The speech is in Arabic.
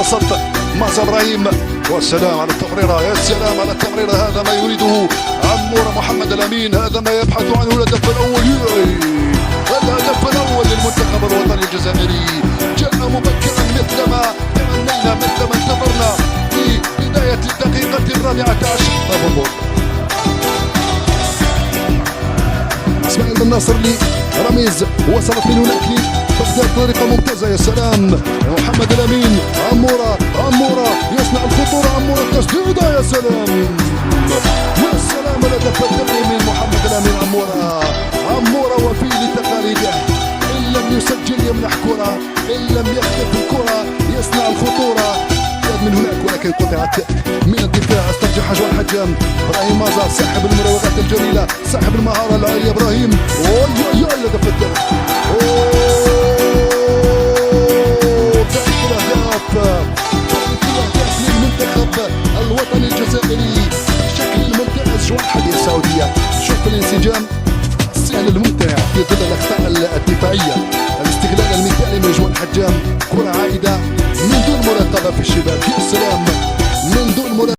وسط مع ابراهيم، والسلام على التمريره، يا سلام على التمريره، هذا ما يريده عمور محمد الامين، هذا ما يبحث عنه الهدف الاول، الهدف الاول للمنتخب الوطني الجزائري جاء مبكرا مثلما تمنينا، مثلما انتظرنا في بدايه الدقيقه الرابعه عشر. اسماعيل بن ناصر لي رميز، وصلت من هناك بغداد بطريقه ممتازه، يا سلام محمد الامين، عموره يصنع الخطوره، عموره التسديده، يا سلام يا سلام، الهدف الثاني من محمد الامين، عموره وفي لتقاليده، ان لم يسجل يمنح كره، ان لم يخطف الكره يصنع الخطوره من هناك، ولكن قطعت من الدفاع، استرجع حجوان الحجام، ابراهيم مازا صاحب المراوغات الجميله، صاحب المهاره العاليه، ابراهيم الهدف الثالث، ثالث الاهداف للمنتخب الوطني الجزائري بشكل ممتاز. جوان الحدية السعوديه، شوف الانسجام السهل الممتع في ظل الاخطاء الدفاعيه، الاستغلال المثالي من جوان الحجام.